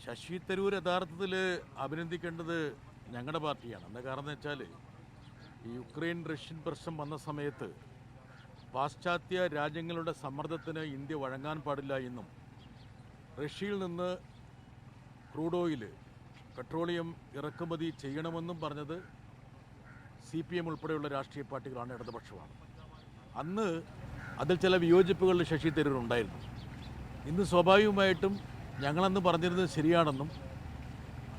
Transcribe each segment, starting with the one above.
ശശി തരൂർ യഥാർത്ഥത്തിൽ അഭിനന്ദിക്കേണ്ടത് ഞങ്ങളുടെ പാർട്ടിയാണ്. എന്താ കാരണം എന്ന് വെച്ചാൽ ഈ യുക്രൈൻ റഷ്യൻ പ്രശ്നം വന്ന സമയത്ത് പാശ്ചാത്യ രാജ്യങ്ങളുടെ സമ്മർദ്ദത്തിന് ഇന്ത്യ വഴങ്ങാൻ പാടില്ല എന്നും റഷ്യയിൽ നിന്ന് ക്രൂഡ് ഓയിൽ പെട്രോളിയം ഇറക്കുമതി ചെയ്യണമെന്നും പറഞ്ഞത് CPM ഉൾപ്പെടെയുള്ള രാഷ്ട്രീയ പാർട്ടികളാണ്, ഇടതുപക്ഷമാണ്. അന്ന് അതിൽ ചില വിയോജിപ്പുകളിൽ ശശി തരൂർ ഉണ്ടായിരുന്നു. ഇന്ന് സ്വാഭാവികമായിട്ടും ഞങ്ങളന്ന് പറഞ്ഞിരുന്നത് ശരിയാണെന്നും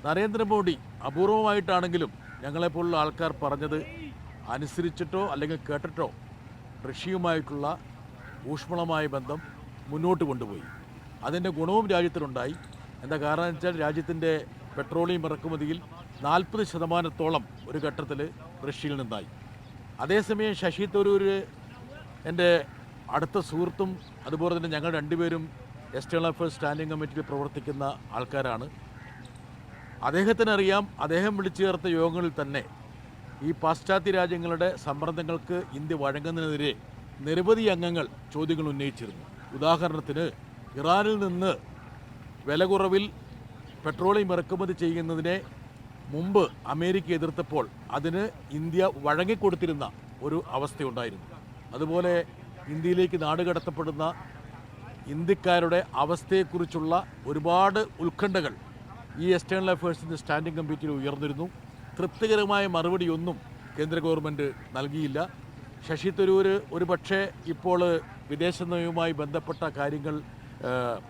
നരേന്ദ്രമോദി അപൂർവമായിട്ടാണെങ്കിലും ഞങ്ങളെപ്പോലുള്ള ആൾക്കാർ പറഞ്ഞത് അനുസരിച്ചിട്ടോ അല്ലെങ്കിൽ കേട്ടിട്ടോ റഷ്യയുമായിട്ടുള്ള ഊഷ്മളമായ ബന്ധം മുന്നോട്ട് കൊണ്ടുപോയി. അതിൻ്റെ ഗുണവും രാജ്യത്തിനുണ്ടായി. എന്താ കാരണം വെച്ചാൽ രാജ്യത്തിൻ്റെ പെട്രോളിയം ഇറക്കുമതിയിൽ 40% ഒരു ഘട്ടത്തിൽ റഷ്യയിൽ നിന്നായി. അതേസമയം ശശി തരൂർ എൻ്റെ അടുത്ത സുഹൃത്തും അതുപോലെ തന്നെ ഞങ്ങൾ രണ്ടുപേരും എക്സ്റ്റേണൽ അഫയേഴ്സ് സ്റ്റാൻഡിംഗ് കമ്മിറ്റിയിൽ പ്രവർത്തിക്കുന്ന ആൾക്കാരാണ്. അദ്ദേഹത്തിനറിയാം, അദ്ദേഹം വിളിച്ചു ചേർത്ത യോഗങ്ങളിൽ തന്നെ ഈ പാശ്ചാത്യ രാജ്യങ്ങളുടെ സമ്മർദ്ദങ്ങൾക്ക് ഇന്ത്യ വഴങ്ങുന്നതിനെതിരെ നിരവധി അംഗങ്ങൾ ചോദ്യങ്ങൾ ഉന്നയിച്ചിരുന്നു. ഉദാഹരണത്തിന് ഇറാനിൽ നിന്ന് വില കുറവിൽ പെട്രോളിയം ഇറക്കുമതി ചെയ്യുന്നതിനെ മുമ്പ് അമേരിക്ക എതിർത്തപ്പോൾ അതിന് ഇന്ത്യ വഴങ്ങിക്കൊടുത്തിരുന്ന ഒരു അവസ്ഥയുണ്ടായിരുന്നു. അതുപോലെ ഇന്ത്യയിലേക്ക് നാടുകടത്തപ്പെടുന്ന ഇന്ത്യക്കാരുടെ അവസ്ഥയെക്കുറിച്ചുള്ള ഒരുപാട് ഉത്കണ്ഠകൾ ഈ എക്സ്റ്റേണൽ അഫയേഴ്സിൻ്റെ സ്റ്റാൻഡിംഗ് കമ്മിറ്റിയിൽ ഉയർന്നിരുന്നു. തൃപ്തികരമായ മറുപടിയൊന്നും കേന്ദ്ര ഗവൺമെൻറ് നൽകിയില്ല. ശശി തരൂർ ഒരു പക്ഷേ ഇപ്പോൾ വിദേശ നയവുമായി ബന്ധപ്പെട്ട കാര്യങ്ങൾ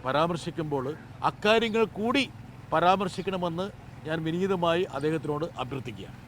പരാമർശിക്കുമ്പോൾ അക്കാര്യങ്ങൾ കൂടി പരാമർശിക്കണമെന്ന് ഞാൻ വിനീതമായി അദ്ദേഹത്തിനോട് അഭ്യർത്ഥിക്കുകയാണ്.